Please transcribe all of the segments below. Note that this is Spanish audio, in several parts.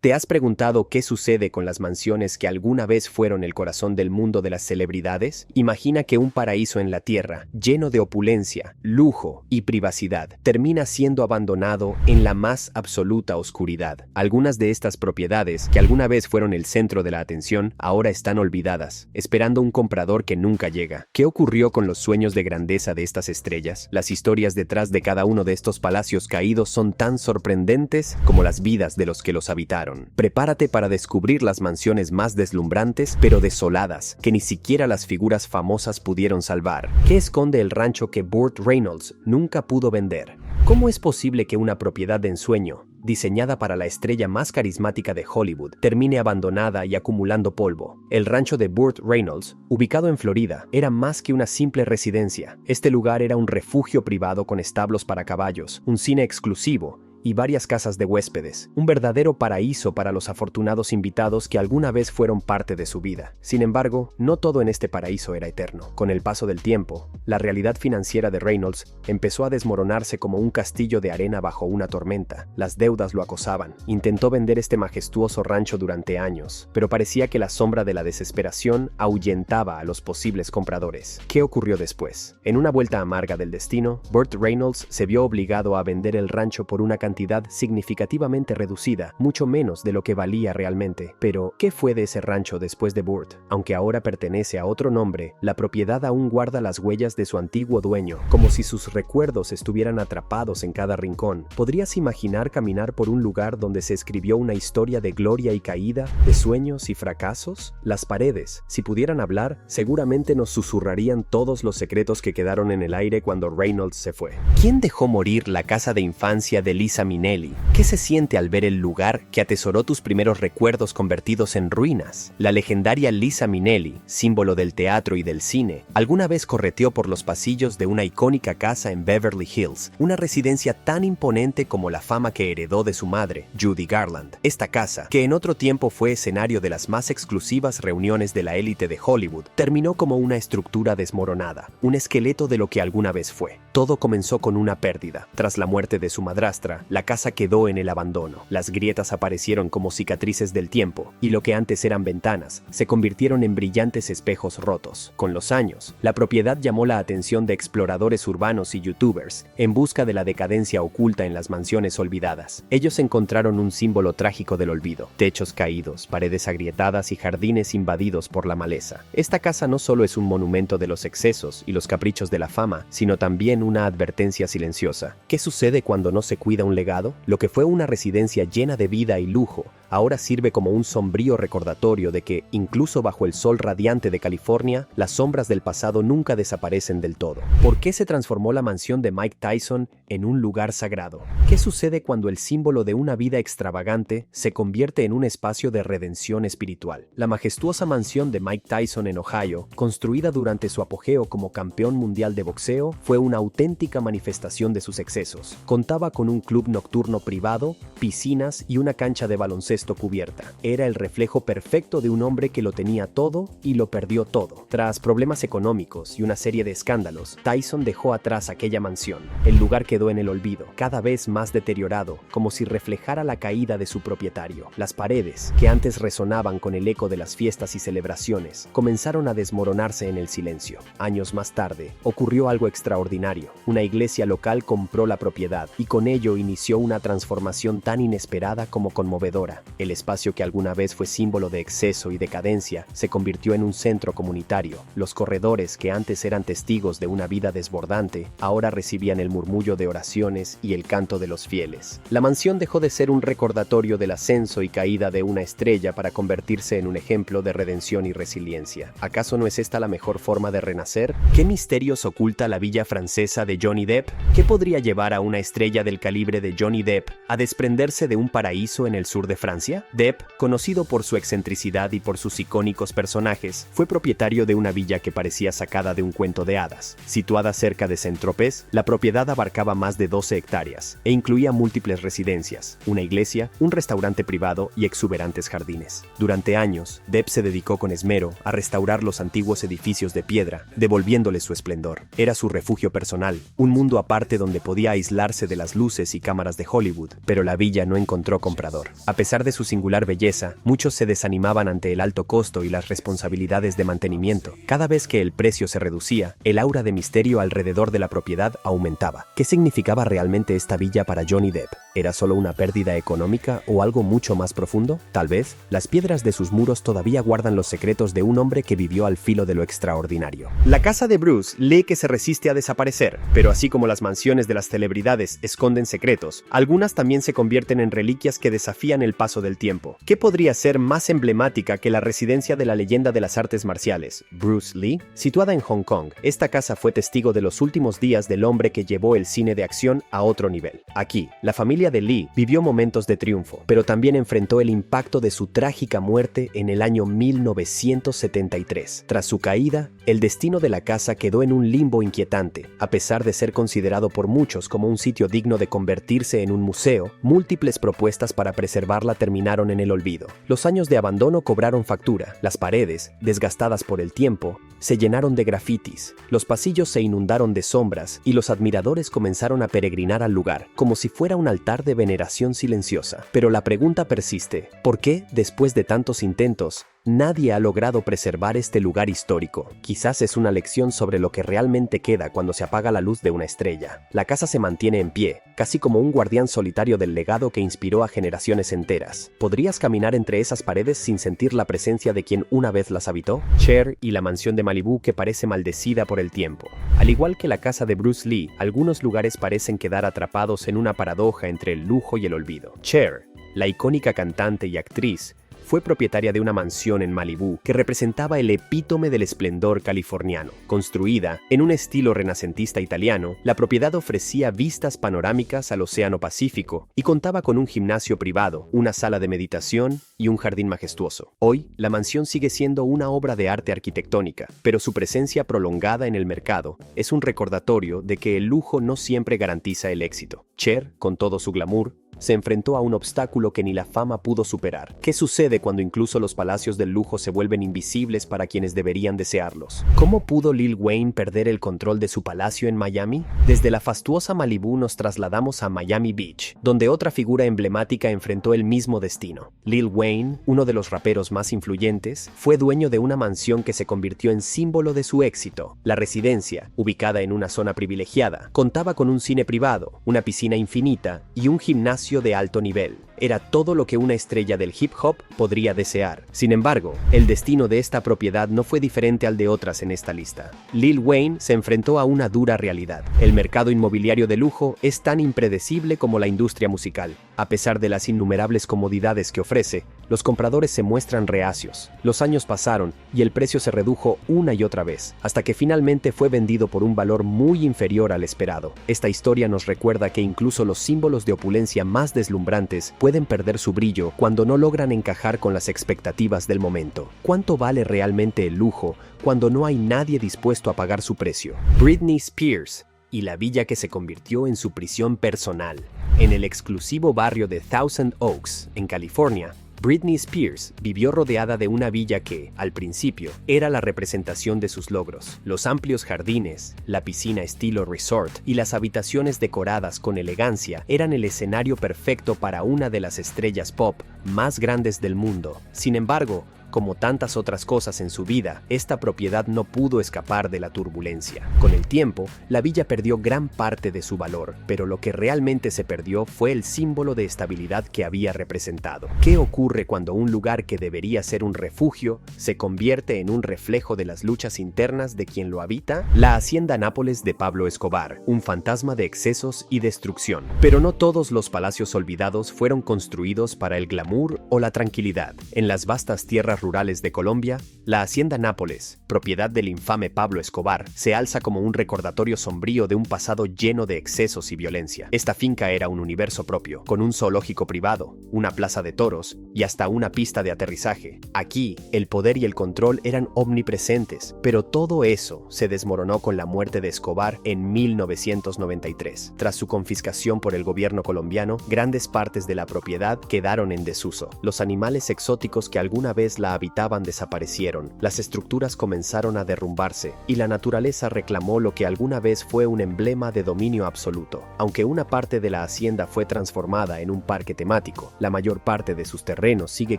¿Te has preguntado qué sucede con las mansiones que alguna vez fueron el corazón del mundo de las celebridades? Imagina que un paraíso en la tierra, lleno de opulencia, lujo y privacidad, termina siendo abandonado en la más absoluta oscuridad. Algunas de estas propiedades, que alguna vez fueron el centro de la atención, ahora están olvidadas, esperando un comprador que nunca llega. ¿Qué ocurrió con los sueños de grandeza de estas estrellas? Las historias detrás de cada uno de estos palacios caídos son tan sorprendentes como las vidas de los que los habitaron. Prepárate para descubrir las mansiones más deslumbrantes, pero desoladas, que ni siquiera las figuras famosas pudieron salvar. ¿Qué esconde el rancho que Burt Reynolds nunca pudo vender? ¿Cómo es posible que una propiedad de ensueño, diseñada para la estrella más carismática de Hollywood, termine abandonada y acumulando polvo? El rancho de Burt Reynolds, ubicado en Florida, era más que una simple residencia. Este lugar era un refugio privado con establos para caballos, un cine exclusivo y varias casas de huéspedes, un verdadero paraíso para los afortunados invitados que alguna vez fueron parte de su vida. Sin embargo, no todo en este paraíso era eterno. Con el paso del tiempo, la realidad financiera de Reynolds empezó a desmoronarse como un castillo de arena bajo una tormenta. Las deudas lo acosaban. Intentó vender este majestuoso rancho durante años, pero parecía que la sombra de la desesperación ahuyentaba a los posibles compradores. ¿Qué ocurrió después? En una vuelta amarga del destino, Burt Reynolds se vio obligado a vender el rancho por una cantidad significativamente reducida, mucho menos de lo que valía realmente. Pero, ¿qué fue de ese rancho después de Burt? Aunque ahora pertenece a otro nombre, la propiedad aún guarda las huellas de su antiguo dueño, como si sus recuerdos estuvieran atrapados en cada rincón. ¿Podrías imaginar caminar por un lugar donde se escribió una historia de gloria y caída, de sueños y fracasos? Las paredes, si pudieran hablar, seguramente nos susurrarían todos los secretos que quedaron en el aire cuando Reynolds se fue. ¿Quién dejó morir la casa de infancia de Liza Minnelli? ¿Qué se siente al ver el lugar que atesoró tus primeros recuerdos convertidos en ruinas? La legendaria Liza Minnelli, símbolo del teatro y del cine, alguna vez correteó por los pasillos de una icónica casa en Beverly Hills, una residencia tan imponente como la fama que heredó de su madre, Judy Garland. Esta casa, que en otro tiempo fue escenario de las más exclusivas reuniones de la élite de Hollywood, terminó como una estructura desmoronada, un esqueleto de lo que alguna vez fue. Todo comenzó con una pérdida. Tras la muerte de su madrastra, la casa quedó en el abandono. Las grietas aparecieron como cicatrices del tiempo, y lo que antes eran ventanas se convirtieron en brillantes espejos rotos. Con los años, la propiedad llamó la atención de exploradores urbanos y youtubers en busca de la decadencia oculta en las mansiones olvidadas. Ellos encontraron un símbolo trágico del olvido: techos caídos, paredes agrietadas y jardines invadidos por la maleza. Esta casa no solo es un monumento de los excesos y los caprichos de la fama, sino también una advertencia silenciosa. ¿Qué sucede cuando no se cuida un legado? Lo que fue una residencia llena de vida y lujo, ahora sirve como un sombrío recordatorio de que, incluso bajo el sol radiante de California, las sombras del pasado nunca desaparecen del todo. ¿Por qué se transformó la mansión de Mike Tyson en un lugar sagrado? ¿Qué sucede cuando el símbolo de una vida extravagante se convierte en un espacio de redención espiritual? La majestuosa mansión de Mike Tyson en Ohio, construida durante su apogeo como campeón mundial de boxeo, fue una auténtica manifestación de sus excesos. Contaba con un club nocturno privado, piscinas y una cancha de baloncesto cubierta. Era el reflejo perfecto de un hombre que lo tenía todo y lo perdió todo. Tras problemas económicos y una serie de escándalos, Tyson dejó atrás aquella mansión. El lugar quedó en el olvido, cada vez más deteriorado, como si reflejara la caída de su propietario. Las paredes, que antes resonaban con el eco de las fiestas y celebraciones, comenzaron a desmoronarse en el silencio. Años más tarde, ocurrió algo extraordinario. Una iglesia local compró la propiedad y con ello inició una transformación tan inesperada como conmovedora. El espacio que alguna vez fue símbolo de exceso y decadencia se convirtió en un centro comunitario. Los corredores, que antes eran testigos de una vida desbordante, ahora recibían el murmullo de oraciones y el canto de los fieles. La mansión dejó de ser un recordatorio del ascenso y caída de una estrella para convertirse en un ejemplo de redención y resiliencia. ¿Acaso no es esta la mejor forma de renacer? ¿Qué misterios oculta la villa francesa de Johnny Depp? ¿Qué podría llevar a una estrella del calibre de Johnny Depp a desprenderse de un paraíso en el sur de Francia? Depp, conocido por su excentricidad y por sus icónicos personajes, fue propietario de una villa que parecía sacada de un cuento de hadas. Situada cerca de Saint-Tropez, la propiedad abarcaba más de 12 hectáreas e incluía múltiples residencias, una iglesia, un restaurante privado y exuberantes jardines. Durante años, Depp se dedicó con esmero a restaurar los antiguos edificios de piedra, devolviéndoles su esplendor. Era su refugio personal, un mundo aparte donde podía aislarse de las luces y cámaras de Hollywood, pero la villa no encontró comprador. A pesar de de su singular belleza, muchos se desanimaban ante el alto costo y las responsabilidades de mantenimiento. Cada vez que el precio se reducía, el aura de misterio alrededor de la propiedad aumentaba. ¿Qué significaba realmente esta villa para Johnny Depp? ¿Era solo una pérdida económica o algo mucho más profundo? Tal vez, las piedras de sus muros todavía guardan los secretos de un hombre que vivió al filo de lo extraordinario. La casa de Bruce lee que se resiste a desaparecer, pero así como las mansiones de las celebridades esconden secretos, algunas también se convierten en reliquias que desafían el paso del tiempo. ¿Qué podría ser más emblemática que la residencia de la leyenda de las artes marciales, Bruce Lee? Situada en Hong Kong, esta casa fue testigo de los últimos días del hombre que llevó el cine de acción a otro nivel. Aquí, la familia de Lee vivió momentos de triunfo, pero también enfrentó el impacto de su trágica muerte en el año 1973. Tras su caída, el destino de la casa quedó en un limbo inquietante. A pesar de ser considerado por muchos como un sitio digno de convertirse en un museo, múltiples propuestas para preservarla terminaron en el olvido. Los años de abandono cobraron factura. Las paredes, desgastadas por el tiempo, se llenaron de grafitis, los pasillos se inundaron de sombras y los admiradores comenzaron a peregrinar al lugar, como si fuera un altar de veneración silenciosa. Pero la pregunta persiste: ¿por qué, después de tantos intentos, nadie ha logrado preservar este lugar histórico? Quizás es una lección sobre lo que realmente queda cuando se apaga la luz de una estrella. La casa se mantiene en pie, casi como un guardián solitario del legado que inspiró a generaciones enteras. ¿Podrías caminar entre esas paredes sin sentir la presencia de quien una vez las habitó? Cher y la mansión de Malibú que parece maldecida por el tiempo. Al igual que la casa de Bruce Lee, algunos lugares parecen quedar atrapados en una paradoja entre el lujo y el olvido. Cher, la icónica cantante y actriz, fue propietaria de una mansión en Malibú que representaba el epítome del esplendor californiano. Construida en un estilo renacentista italiano, la propiedad ofrecía vistas panorámicas al Océano Pacífico y contaba con un gimnasio privado, una sala de meditación y un jardín majestuoso. Hoy, la mansión sigue siendo una obra de arte arquitectónica, pero su presencia prolongada en el mercado es un recordatorio de que el lujo no siempre garantiza el éxito. Cher, con todo su glamour, se enfrentó a un obstáculo que ni la fama pudo superar. ¿Qué sucede cuando incluso los palacios del lujo se vuelven invisibles para quienes deberían desearlos? ¿Cómo pudo Lil Wayne perder el control de su palacio en Miami? Desde la fastuosa Malibú nos trasladamos a Miami Beach, donde otra figura emblemática enfrentó el mismo destino. Lil Wayne, uno de los raperos más influyentes, fue dueño de una mansión que se convirtió en símbolo de su éxito. La residencia, ubicada en una zona privilegiada, contaba con un cine privado, una piscina infinita y un gimnasio de alto nivel. Era todo lo que una estrella del hip hop podría desear. Sin embargo, el destino de esta propiedad no fue diferente al de otras en esta lista. Lil Wayne se enfrentó a una dura realidad. El mercado inmobiliario de lujo es tan impredecible como la industria musical. A pesar de las innumerables comodidades que ofrece, los compradores se muestran reacios. Los años pasaron y el precio se redujo una y otra vez, hasta que finalmente fue vendido por un valor muy inferior al esperado. Esta historia nos recuerda que incluso los símbolos de opulencia más deslumbrantes pueden perder su brillo cuando no logran encajar con las expectativas del momento. ¿Cuánto vale realmente el lujo cuando no hay nadie dispuesto a pagar su precio? Britney Spears y la villa que se convirtió en su prisión personal. En el exclusivo barrio de Thousand Oaks, en California, Britney Spears vivió rodeada de una villa que, al principio, era la representación de sus logros. Los amplios jardines, la piscina estilo resort y las habitaciones decoradas con elegancia eran el escenario perfecto para una de las estrellas pop más grandes del mundo. Sin embargo, como tantas otras cosas en su vida, esta propiedad no pudo escapar de la turbulencia. Con el tiempo, la villa perdió gran parte de su valor, pero lo que realmente se perdió fue el símbolo de estabilidad que había representado. ¿Qué ocurre cuando un lugar que debería ser un refugio se convierte en un reflejo de las luchas internas de quien lo habita? La Hacienda Nápoles de Pablo Escobar, un fantasma de excesos y destrucción. Pero no todos los palacios olvidados fueron construidos para el glamour o la tranquilidad. En las vastas tierras rurales de Colombia, la Hacienda Nápoles, propiedad del infame Pablo Escobar, se alza como un recordatorio sombrío de un pasado lleno de excesos y violencia. Esta finca era un universo propio, con un zoológico privado, una plaza de toros y hasta una pista de aterrizaje. Aquí, el poder y el control eran omnipresentes, pero todo eso se desmoronó con la muerte de Escobar en 1993. Tras su confiscación por el gobierno colombiano, grandes partes de la propiedad quedaron en desuso. Los animales exóticos que alguna vez la la habitaban desaparecieron, las estructuras comenzaron a derrumbarse, y la naturaleza reclamó lo que alguna vez fue un emblema de dominio absoluto. Aunque una parte de la hacienda fue transformada en un parque temático, la mayor parte de sus terrenos sigue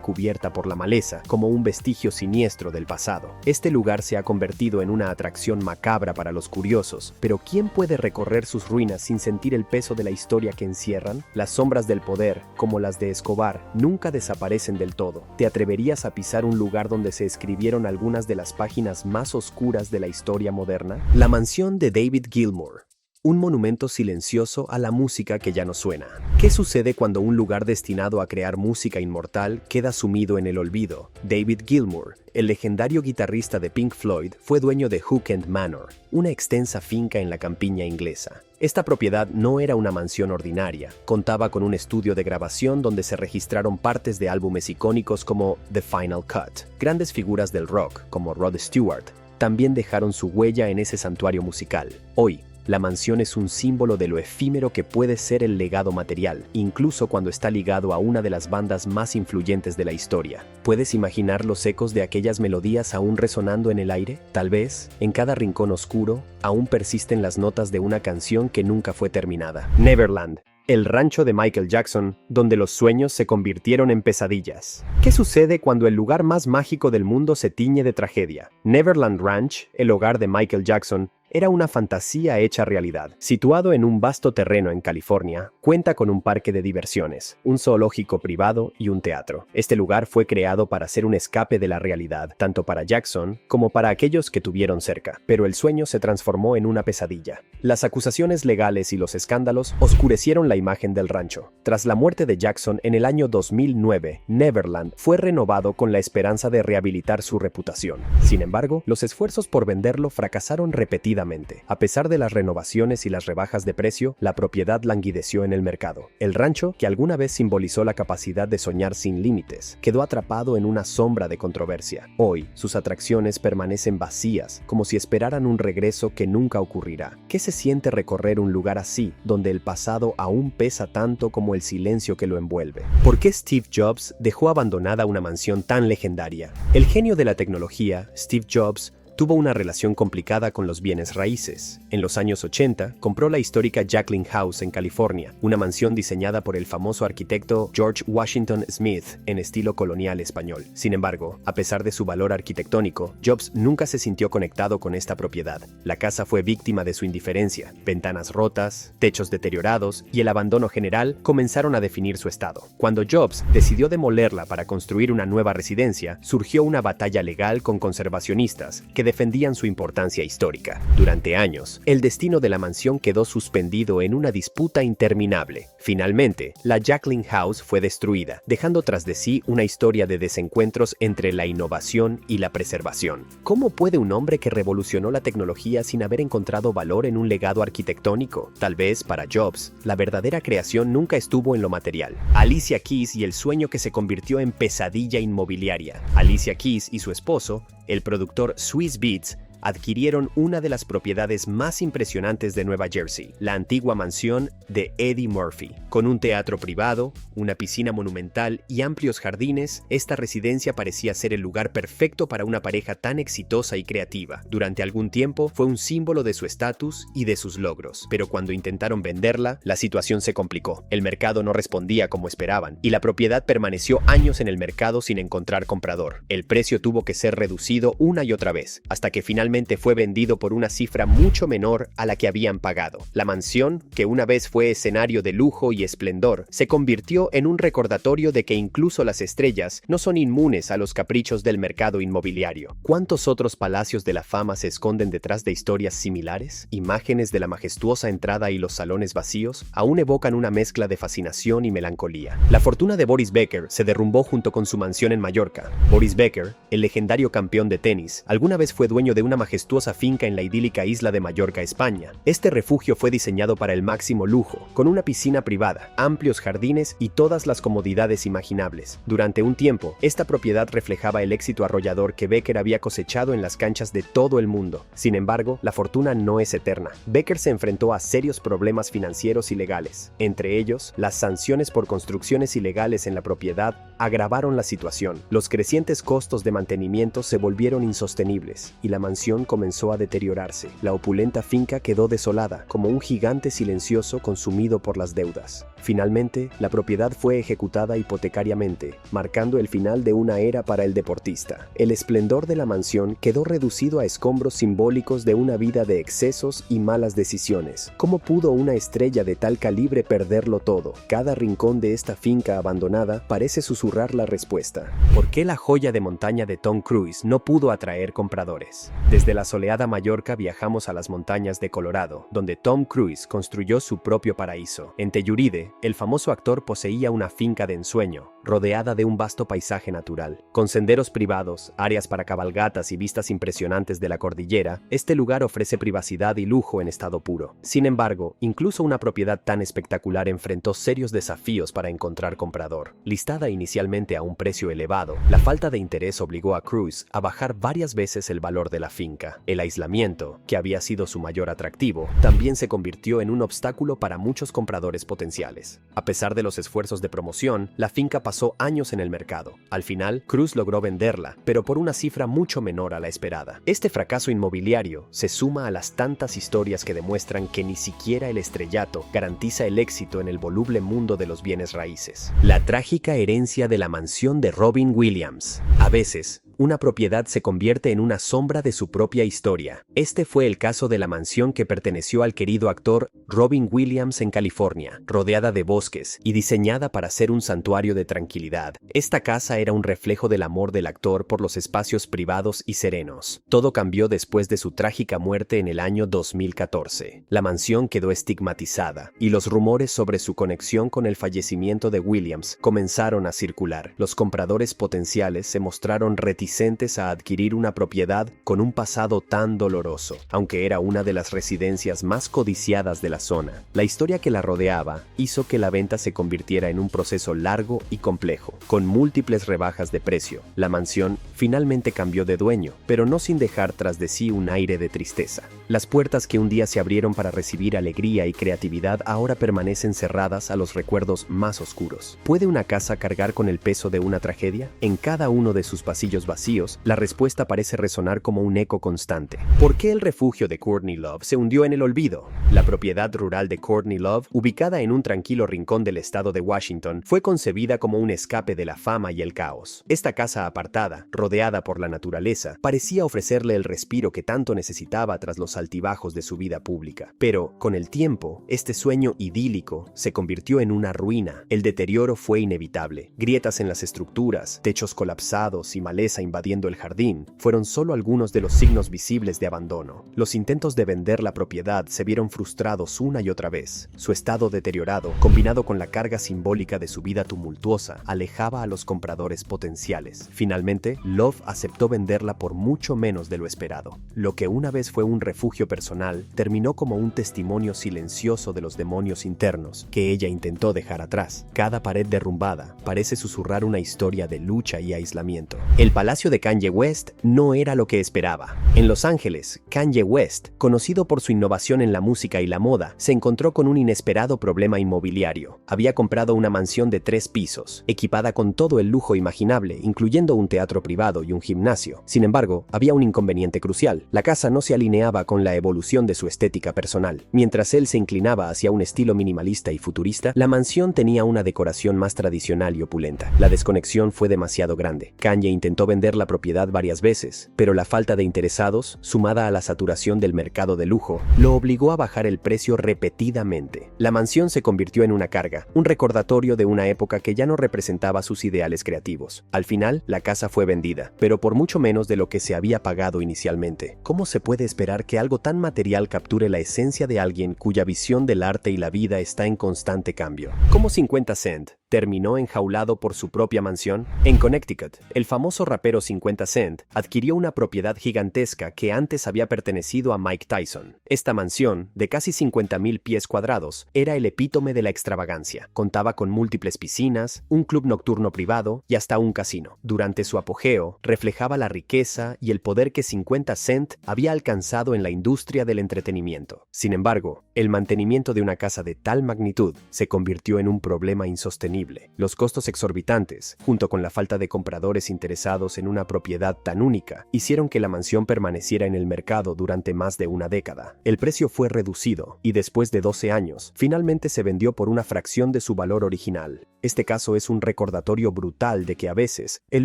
cubierta por la maleza, como un vestigio siniestro del pasado. Este lugar se ha convertido en una atracción macabra para los curiosos, pero ¿quién puede recorrer sus ruinas sin sentir el peso de la historia que encierran? Las sombras del poder, como las de Escobar, nunca desaparecen del todo. ¿Te atreverías a pisar un lugar donde se escribieron algunas de las páginas más oscuras de la historia moderna? La mansión de David Gilmour. Un monumento silencioso a la música que ya no suena. ¿Qué sucede cuando un lugar destinado a crear música inmortal queda sumido en el olvido? David Gilmour, el legendario guitarrista de Pink Floyd, fue dueño de Hook End Manor, una extensa finca en la campiña inglesa. Esta propiedad no era una mansión ordinaria, contaba con un estudio de grabación donde se registraron partes de álbumes icónicos como The Final Cut. Grandes figuras del rock, como Rod Stewart, también dejaron su huella en ese santuario musical. Hoy, la mansión es un símbolo de lo efímero que puede ser el legado material, incluso cuando está ligado a una de las bandas más influyentes de la historia. ¿Puedes imaginar los ecos de aquellas melodías aún resonando en el aire? Tal vez, en cada rincón oscuro, aún persisten las notas de una canción que nunca fue terminada. Neverland. El rancho de Michael Jackson, donde los sueños se convirtieron en pesadillas. ¿Qué sucede cuando el lugar más mágico del mundo se tiñe de tragedia? Neverland Ranch, el hogar de Michael Jackson, era una fantasía hecha realidad. Situado en un vasto terreno en California, cuenta con un parque de diversiones, un zoológico privado y un teatro. Este lugar fue creado para ser un escape de la realidad, tanto para Jackson como para aquellos que tuvieron cerca. Pero el sueño se transformó en una pesadilla. Las acusaciones legales y los escándalos oscurecieron la imagen del rancho. Tras la muerte de Jackson en el año 2009, Neverland fue renovado con la esperanza de rehabilitar su reputación. Sin embargo, los esfuerzos por venderlo fracasaron repetidamente. A pesar de las renovaciones y las rebajas de precio, la propiedad languideció en el mercado. El rancho, que alguna vez simbolizó la capacidad de soñar sin límites, quedó atrapado en una sombra de controversia. Hoy, sus atracciones permanecen vacías, como si esperaran un regreso que nunca ocurrirá. ¿Qué se siente recorrer un lugar así, donde el pasado aún pesa tanto como el silencio que lo envuelve? ¿Por qué Steve Jobs dejó abandonada una mansión tan legendaria? El genio de la tecnología, Steve Jobs, tuvo una relación complicada con los bienes raíces. En los años 80, compró la histórica Jaclyn House en California, una mansión diseñada por el famoso arquitecto George Washington Smith en estilo colonial español. Sin embargo, a pesar de su valor arquitectónico, Jobs nunca se sintió conectado con esta propiedad. La casa fue víctima de su indiferencia. Ventanas rotas, techos deteriorados y el abandono general comenzaron a definir su estado. Cuando Jobs decidió demolerla para construir una nueva residencia, surgió una batalla legal con conservacionistas que defendían su importancia histórica. Durante años, el destino de la mansión quedó suspendido en una disputa interminable. Finalmente, la Jaclyn House fue destruida, dejando tras de sí una historia de desencuentros entre la innovación y la preservación. ¿Cómo puede un hombre que revolucionó la tecnología sin haber encontrado valor en un legado arquitectónico? Tal vez, para Jobs, la verdadera creación nunca estuvo en lo material. Alicia Keys y el sueño que se convirtió en pesadilla inmobiliaria. Alicia Keys y su esposo, el productor Swizz Beatz, adquirieron una de las propiedades más impresionantes de Nueva Jersey, la antigua mansión de Eddie Murphy. Con un teatro privado, una piscina monumental y amplios jardines, esta residencia parecía ser el lugar perfecto para una pareja tan exitosa y creativa. Durante algún tiempo fue un símbolo de su estatus y de sus logros, pero cuando intentaron venderla, la situación se complicó. El mercado no respondía como esperaban, y la propiedad permaneció años en el mercado sin encontrar comprador. El precio tuvo que ser reducido una y otra vez, hasta que finalmente fue vendido por una cifra mucho menor a la que habían pagado. La mansión, que una vez fue escenario de lujo y esplendor, se convirtió en un recordatorio de que incluso las estrellas no son inmunes a los caprichos del mercado inmobiliario. ¿Cuántos otros palacios de la fama se esconden detrás de historias similares? Imágenes de la majestuosa entrada y los salones vacíos aún evocan una mezcla de fascinación y melancolía. La fortuna de Boris Becker se derrumbó junto con su mansión en Mallorca. Boris Becker, el legendario campeón de tenis, alguna vez fue dueño de una majestuosa finca en la idílica isla de Mallorca, España. Este refugio fue diseñado para el máximo lujo, con una piscina privada, amplios jardines y todas las comodidades imaginables. Durante un tiempo, esta propiedad reflejaba el éxito arrollador que Becker había cosechado en las canchas de todo el mundo. Sin embargo, la fortuna no es eterna. Becker se enfrentó a serios problemas financieros y legales. Entre ellos, las sanciones por construcciones ilegales en la propiedad agravaron la situación. Los crecientes costos de mantenimiento se volvieron insostenibles y la mansión comenzó a deteriorarse. La opulenta finca quedó desolada, como un gigante silencioso consumido por las deudas. Finalmente, la propiedad fue ejecutada hipotecariamente, marcando el final de una era para el deportista. El esplendor de la mansión quedó reducido a escombros simbólicos de una vida de excesos y malas decisiones. ¿Cómo pudo una estrella de tal calibre perderlo todo? Cada rincón de esta finca abandonada parece susurrar la respuesta. ¿Por qué la joya de montaña de Tom Cruise no pudo atraer compradores? Desde la soleada Mallorca viajamos a las montañas de Colorado, donde Tom Cruise construyó su propio paraíso. En Telluride, el famoso actor poseía una finca de ensueño, rodeada de un vasto paisaje natural. Con senderos privados, áreas para cabalgatas y vistas impresionantes de la cordillera, este lugar ofrece privacidad y lujo en estado puro. Sin embargo, incluso una propiedad tan espectacular enfrentó serios desafíos para encontrar comprador. Listada inicialmente a un precio elevado, la falta de interés obligó a Cruise a bajar varias veces el valor de la finca. El aislamiento, que había sido su mayor atractivo, también se convirtió en un obstáculo para muchos compradores potenciales. A pesar de los esfuerzos de promoción, la finca pasó años en el mercado. Al final, Cruise logró venderla, pero por una cifra mucho menor a la esperada. Este fracaso inmobiliario se suma a las tantas historias que demuestran que ni siquiera el estrellato garantiza el éxito en el voluble mundo de los bienes raíces. La trágica herencia de la mansión de Robin Williams. A veces, una propiedad se convierte en una sombra de su propia historia. Este fue el caso de la mansión que perteneció al querido actor Robin Williams en California, rodeada de bosques y diseñada para ser un santuario de tranquilidad. Esta casa era un reflejo del amor del actor por los espacios privados y serenos. Todo cambió después de su trágica muerte en el año 2014. La mansión quedó estigmatizada y los rumores sobre su conexión con el fallecimiento de Williams comenzaron a circular. Los compradores potenciales se mostraron reticentes a adquirir una propiedad con un pasado tan doloroso, aunque era una de las residencias más codiciadas de la zona. La historia que la rodeaba hizo que la venta se convirtiera en un proceso largo y complejo, con múltiples rebajas de precio. La mansión finalmente cambió de dueño, pero no sin dejar tras de sí un aire de tristeza. Las puertas que un día se abrieron para recibir alegría y creatividad ahora permanecen cerradas a los recuerdos más oscuros. ¿Puede una casa cargar con el peso de una tragedia? En cada uno de sus pasillos vacíos, la respuesta parece resonar como un eco constante. ¿Por qué el refugio de Courtney Love se hundió en el olvido? La propiedad rural de Courtney Love, ubicada en un tranquilo rincón del estado de Washington, fue concebida como un escape de la fama y el caos. Esta casa apartada, rodeada por la naturaleza, parecía ofrecerle el respiro que tanto necesitaba tras los altibajos de su vida pública. Pero, con el tiempo, este sueño idílico se convirtió en una ruina. El deterioro fue inevitable. Grietas en las estructuras, techos colapsados y maleza invadiendo el jardín fueron solo algunos de los signos visibles de abandono. Los intentos de vender la propiedad se vieron frustrados una y otra vez. Su estado deteriorado, combinado con la carga simbólica de su vida tumultuosa, alejaba a los compradores potenciales. Finalmente, Love aceptó venderla por mucho menos de lo esperado. Lo que una vez fue un refugio personal, terminó como un testimonio silencioso de los demonios internos que ella intentó dejar atrás. Cada pared derrumbada parece susurrar una historia de lucha y aislamiento. El palacio de Kanye West no era lo que esperaba. En Los Ángeles, Kanye West, conocido por su innovación en la música y la moda, se encontró con un inesperado problema inmobiliario. Había comprado una mansión de 3 pisos, equipada con todo el lujo imaginable, incluyendo un teatro privado y un gimnasio. Sin embargo, había un inconveniente crucial. La casa no se alineaba con la evolución de su estética personal. Mientras él se inclinaba hacia un estilo minimalista y futurista, la mansión tenía una decoración más tradicional y opulenta. La desconexión fue demasiado grande. Kanye intentó vender la propiedad varias veces, pero la falta de interesados, sumada a la saturación del mercado de lujo, lo obligó a bajar el precio repetidamente. La mansión se convirtió en una carga, un recordatorio de una época que ya no representaba sus ideales creativos. Al final, la casa fue vendida, pero por mucho menos de lo que se había pagado inicialmente. ¿Cómo se puede esperar que algo tan material capture la esencia de alguien cuya visión del arte y la vida está en constante cambio? ¿Cómo 50 Cent terminó enjaulado por su propia mansión? En Connecticut, el famoso rapero 50 Cent adquirió una propiedad gigantesca que antes había pertenecido a Mike Tyson. Esta mansión, de casi 50,000 pies cuadrados, era el epítome de la extravagancia. Contaba con múltiples piscinas, un club nocturno privado y hasta un casino. Durante su apogeo, reflejaba la riqueza y el poder que 50 Cent había alcanzado en la industria del entretenimiento. Sin embargo, el mantenimiento de una casa de tal magnitud se convirtió en un problema insostenible. Los costos exorbitantes, junto con la falta de compradores interesados en una propiedad tan única, hicieron que la mansión permaneciera en el mercado durante más de una década. El precio fue reducido y después de 12 años, finalmente se vendió por una fracción de su valor original. Este caso es un recordatorio brutal de que a veces el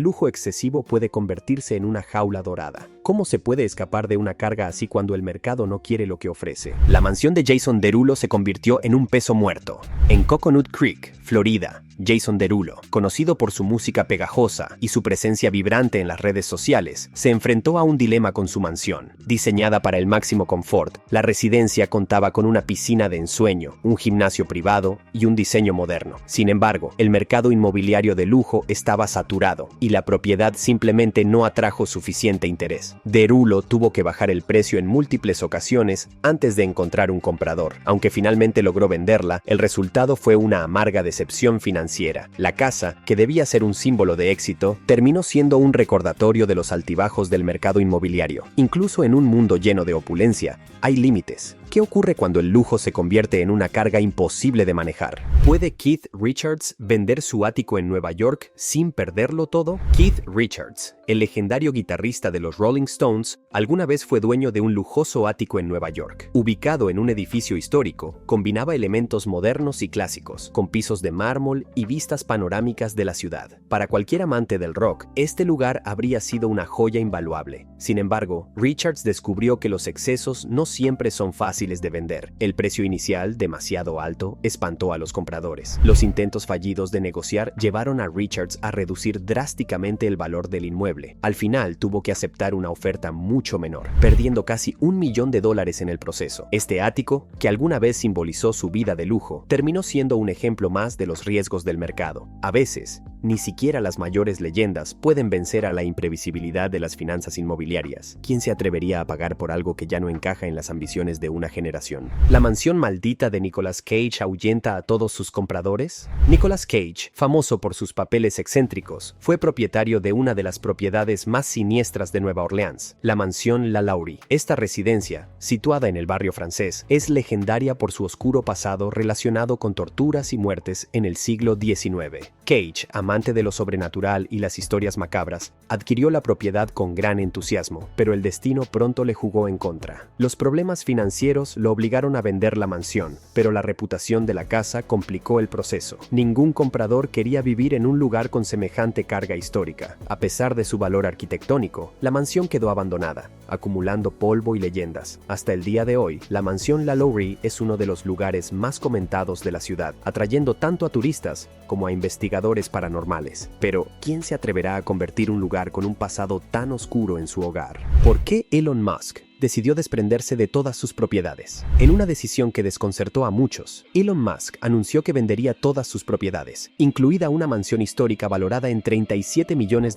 lujo excesivo puede convertirse en una jaula dorada. ¿Cómo se puede escapar de una carga así cuando el mercado no quiere lo que ofrece? La mansión de Jason Derulo se convirtió en un peso muerto. En Coconut Creek, Florida, Jason Derulo, conocido por su música pegajosa y su presencia vibrante en las redes sociales, se enfrentó a un dilema con su mansión. Diseñada para el máximo confort, la residencia contaba con una piscina de ensueño, un gimnasio privado y un diseño moderno. Sin embargo, el mercado inmobiliario de lujo estaba saturado y la propiedad simplemente no atrajo suficiente interés. Derulo tuvo que bajar el precio en múltiples ocasiones antes de encontrar un comprador. Aunque finalmente logró venderla, el resultado fue una amarga decepción financiera. La casa, que debía ser un símbolo de éxito, terminó siendo un recordatorio de los altibajos del mercado inmobiliario. Incluso en un mundo lleno de opulencia, hay límites. ¿Qué ocurre cuando el lujo se convierte en una carga imposible de manejar? ¿Puede Keith Richards vender su ático en Nueva York sin perderlo todo? Keith Richards, el legendario guitarrista de los Rolling Stones, alguna vez fue dueño de un lujoso ático en Nueva York. Ubicado en un edificio histórico, combinaba elementos modernos y clásicos, con pisos de mármol y vistas panorámicas de la ciudad. Para cualquier amante del rock, este lugar habría sido una joya invaluable. Sin embargo, Richards descubrió que los excesos no siempre son fáciles de vender. El precio inicial, demasiado alto, espantó a los compradores. Los intentos fallidos de negociar llevaron a Richards a reducir drásticamente el valor del inmueble. Al final tuvo que aceptar una oferta mucho menor, perdiendo casi $1,000,000 en el proceso. Este ático, que alguna vez simbolizó su vida de lujo, terminó siendo un ejemplo más de los riesgos del mercado. A veces, ni siquiera las mayores leyendas pueden vencer a la imprevisibilidad de las finanzas inmobiliarias. ¿Quién se atrevería a pagar por algo que ya no encaja en las ambiciones de una generación? ¿La mansión maldita de Nicolas Cage ahuyenta a todos sus compradores? Nicolas Cage, famoso por sus papeles excéntricos, fue propietario de una de las propiedades más siniestras de Nueva Orleans, la mansión La Laurie. Esta residencia, situada en el barrio francés, es legendaria por su oscuro pasado relacionado con torturas y muertes en el siglo XIX. Cage, amante de lo sobrenatural y las historias macabras, adquirió la propiedad con gran entusiasmo, pero el destino pronto le jugó en contra. Los problemas financieros lo obligaron a vender la mansión, pero la reputación de la casa complicó el proceso. Ningún comprador quería vivir en un lugar con semejante carga histórica. A pesar de su valor arquitectónico, la mansión quedó abandonada, acumulando polvo y leyendas. Hasta el día de hoy, la mansión La Laurie es uno de los lugares más comentados de la ciudad, atrayendo tanto a turistas como a investigadores paranormales. Pero, ¿quién se atreverá a convertir un lugar con un pasado tan oscuro en su hogar? ¿Por qué Elon Musk decidió desprenderse de todas sus propiedades? En una decisión que desconcertó a muchos, Elon Musk anunció que vendería todas sus propiedades, incluida una mansión histórica valorada en $37 millones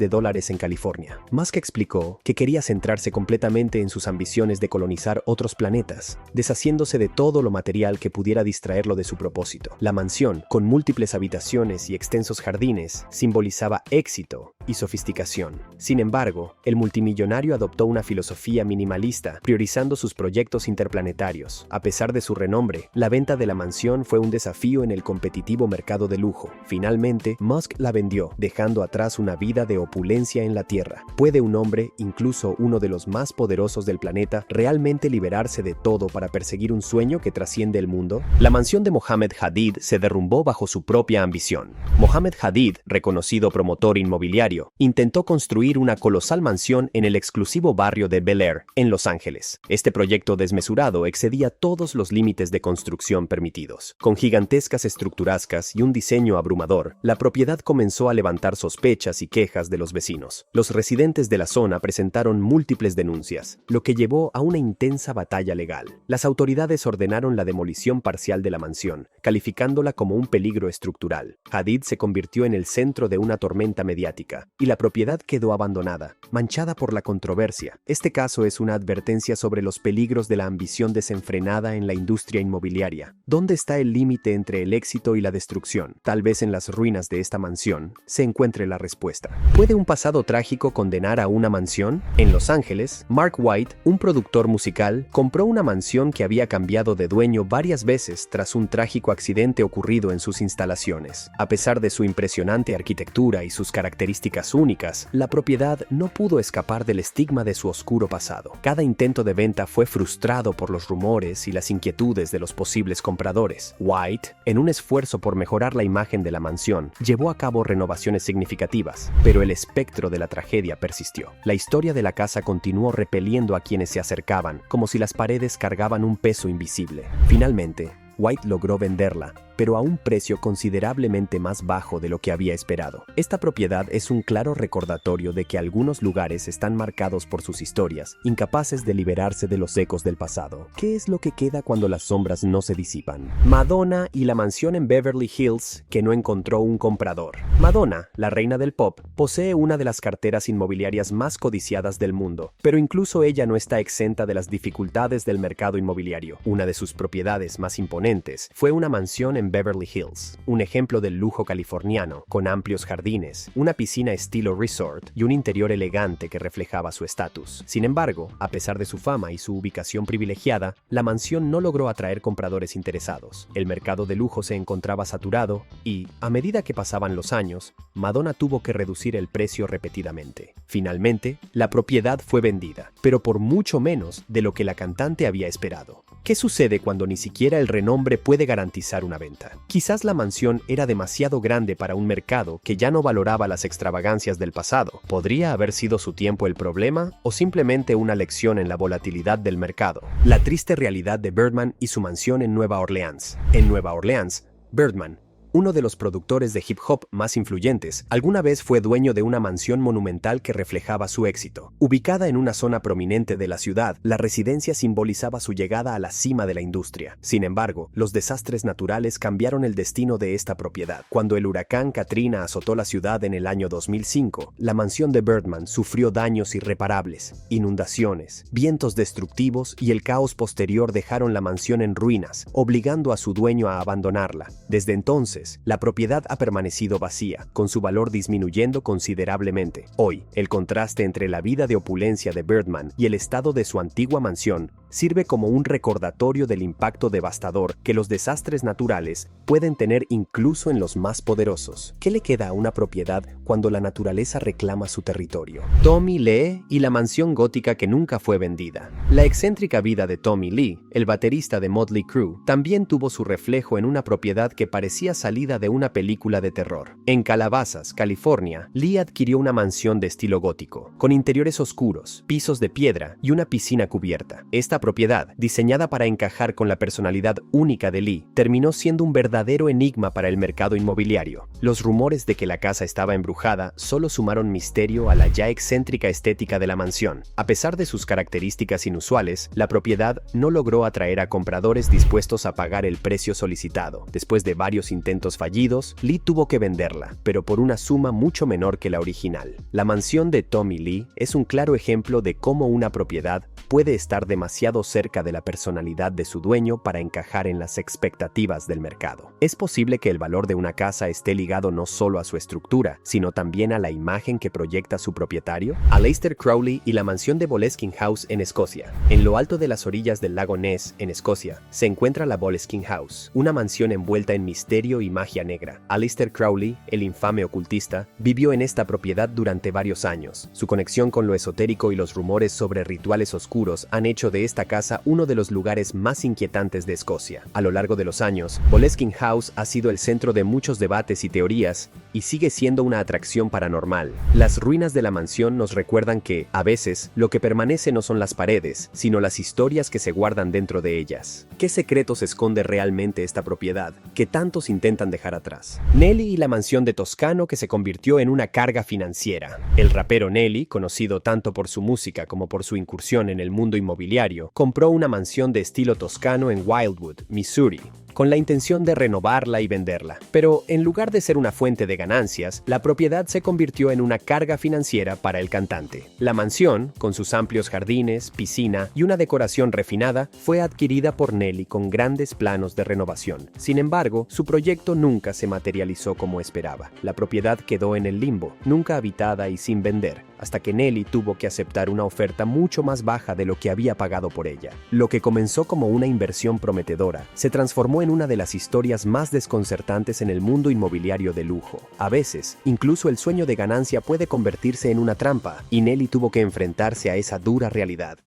en California. Musk explicó que quería centrarse completamente en sus ambiciones de colonizar otros planetas, deshaciéndose de todo lo material que pudiera distraerlo de su propósito. La mansión, con múltiples habitaciones y extensos jardines, simbolizaba éxito y sofisticación. Sin embargo, el multimillonario adoptó una filosofía minimalista, priorizando sus proyectos interplanetarios. A pesar de su renombre, la venta de la mansión fue un desafío en el competitivo mercado de lujo. Finalmente, Musk la vendió, dejando atrás una vida de opulencia en la Tierra. ¿Puede un hombre, incluso uno de los más poderosos del planeta, realmente liberarse de todo para perseguir un sueño que trasciende el mundo? La mansión de Mohammed Hadid se derrumbó bajo su propia ambición. Mohammed Hadid, reconocido promotor inmobiliario, intentó construir una colosal mansión en el exclusivo barrio de Bel Air, en Los Ángeles. Ángeles. Este proyecto desmesurado excedía todos los límites de construcción permitidos. Con gigantescas estructurascas y un diseño abrumador, la propiedad comenzó a levantar sospechas y quejas de los vecinos. Los residentes de la zona presentaron múltiples denuncias, lo que llevó a una intensa batalla legal. Las autoridades ordenaron la demolición parcial de la mansión, calificándola como un peligro estructural. Hadid se convirtió en el centro de una tormenta mediática, y la propiedad quedó abandonada, manchada por la controversia. Este caso es una advertencia sobre los peligros de la ambición desenfrenada en la industria inmobiliaria. ¿Dónde está el límite entre el éxito y la destrucción? Tal vez en las ruinas de esta mansión se encuentre la respuesta. ¿Puede un pasado trágico condenar a una mansión? En Los Ángeles, Mark White, un productor musical, compró una mansión que había cambiado de dueño varias veces tras un trágico accidente ocurrido en sus instalaciones. A pesar de su impresionante arquitectura y sus características únicas, la propiedad no pudo escapar del estigma de su oscuro pasado. Cada intento de venta fue frustrado por los rumores y las inquietudes de los posibles compradores. White, en un esfuerzo por mejorar la imagen de la mansión, llevó a cabo renovaciones significativas, pero el espectro de la tragedia persistió. La historia de la casa continuó repeliendo a quienes se acercaban, como si las paredes cargaban un peso invisible. Finalmente, White logró venderla, pero a un precio considerablemente más bajo de lo que había esperado. Esta propiedad es un claro recordatorio de que algunos lugares están marcados por sus historias, incapaces de liberarse de los ecos del pasado. ¿Qué es lo que queda cuando las sombras no se disipan? Madonna y la mansión en Beverly Hills que no encontró un comprador. Madonna, la reina del pop, posee una de las carteras inmobiliarias más codiciadas del mundo, pero incluso ella no está exenta de las dificultades del mercado inmobiliario. Una de sus propiedades más imponentes fue una mansión en Beverly Hills, un ejemplo del lujo californiano, con amplios jardines, una piscina estilo resort y un interior elegante que reflejaba su estatus. Sin embargo, a pesar de su fama y su ubicación privilegiada, la mansión no logró atraer compradores interesados. El mercado de lujo se encontraba saturado y, a medida que pasaban los años, Madonna tuvo que reducir el precio repetidamente. Finalmente, la propiedad fue vendida, pero por mucho menos de lo que la cantante había esperado. ¿Qué sucede cuando ni siquiera el renombre puede garantizar una venta? Quizás la mansión era demasiado grande para un mercado que ya no valoraba las extravagancias del pasado. ¿Podría haber sido su tiempo el problema o simplemente una lección en la volatilidad del mercado? La triste realidad de Birdman y su mansión en Nueva Orleans. En Nueva Orleans, Birdman, uno de los productores de hip hop más influyentes, alguna vez fue dueño de una mansión monumental que reflejaba su éxito. Ubicada en una zona prominente de la ciudad, la residencia simbolizaba su llegada a la cima de la industria. Sin embargo, los desastres naturales cambiaron el destino de esta propiedad. Cuando el huracán Katrina azotó la ciudad en el año 2005, la mansión de Birdman sufrió daños irreparables. Inundaciones, vientos destructivos y el caos posterior dejaron la mansión en ruinas, obligando a su dueño a abandonarla. Desde entonces, la propiedad ha permanecido vacía, con su valor disminuyendo considerablemente. Hoy, el contraste entre la vida de opulencia de Birdman y el estado de su antigua mansión sirve como un recordatorio del impacto devastador que los desastres naturales pueden tener incluso en los más poderosos. ¿Qué le queda a una propiedad cuando la naturaleza reclama su territorio? Tommy Lee y la mansión gótica que nunca fue vendida. La excéntrica vida de Tommy Lee, el baterista de Motley Crue, también tuvo su reflejo en una propiedad que parecía salida de una película de terror. En Calabasas, California, Lee adquirió una mansión de estilo gótico, con interiores oscuros, pisos de piedra y una piscina cubierta. Esta propiedad, diseñada para encajar con la personalidad única de Lee, terminó siendo un verdadero enigma para el mercado inmobiliario. Los rumores de que la casa estaba embrujada solo sumaron misterio a la ya excéntrica estética de la mansión. A pesar de sus características inusuales, la propiedad no logró atraer a compradores dispuestos a pagar el precio solicitado. Después de varios intentos fallidos, Lee tuvo que venderla, pero por una suma mucho menor que la original. La mansión de Tommy Lee es un claro ejemplo de cómo una propiedad puede estar demasiado cerca de la personalidad de su dueño para encajar en las expectativas del mercado. Es posible que el valor de una casa esté ligado no solo a su estructura, sino también a la imagen que proyecta su propietario. Aleister Crowley y la mansión de Boleskine House en Escocia. En lo alto de las orillas del lago Ness, en Escocia, se encuentra la Boleskine House, una mansión envuelta en misterio y magia negra. Aleister Crowley, el infame ocultista, vivió en esta propiedad durante varios años. Su conexión con lo esotérico y los rumores sobre rituales oscuros han hecho de esta casa uno de los lugares más inquietantes de Escocia. A lo largo de los años, Boleskine House ha sido el centro de muchos debates y teorías, y sigue siendo una atracción paranormal. Las ruinas de la mansión nos recuerdan que, a veces, lo que permanece no son las paredes, sino las historias que se guardan dentro de ellas. ¿Qué secretos esconde realmente esta propiedad, que tantos intentan dejar atrás? Nelly y la mansión de Toscano que se convirtió en una carga financiera. El rapero Nelly, conocido tanto por su música como por su incursión en el mundo inmobiliario, compró una mansión de estilo toscano en Wildwood, Missouri, con la intención de renovarla y venderla. Pero en lugar de ser una fuente de ganancias, la propiedad se convirtió en una carga financiera para el cantante. La mansión, con sus amplios jardines, piscina y una decoración refinada, fue adquirida por Nelly con grandes planos de renovación. Sin embargo, su proyecto nunca se materializó como esperaba. La propiedad quedó en el limbo, nunca habitada y sin vender, hasta que Nelly tuvo que aceptar una oferta mucho más baja de lo que había pagado por ella. Lo que comenzó como una inversión prometedora, se transformó en una de las historias más desconcertantes en el mundo inmobiliario de lujo. A veces, incluso el sueño de ganancia puede convertirse en una trampa, y Nelly tuvo que enfrentarse a esa dura realidad.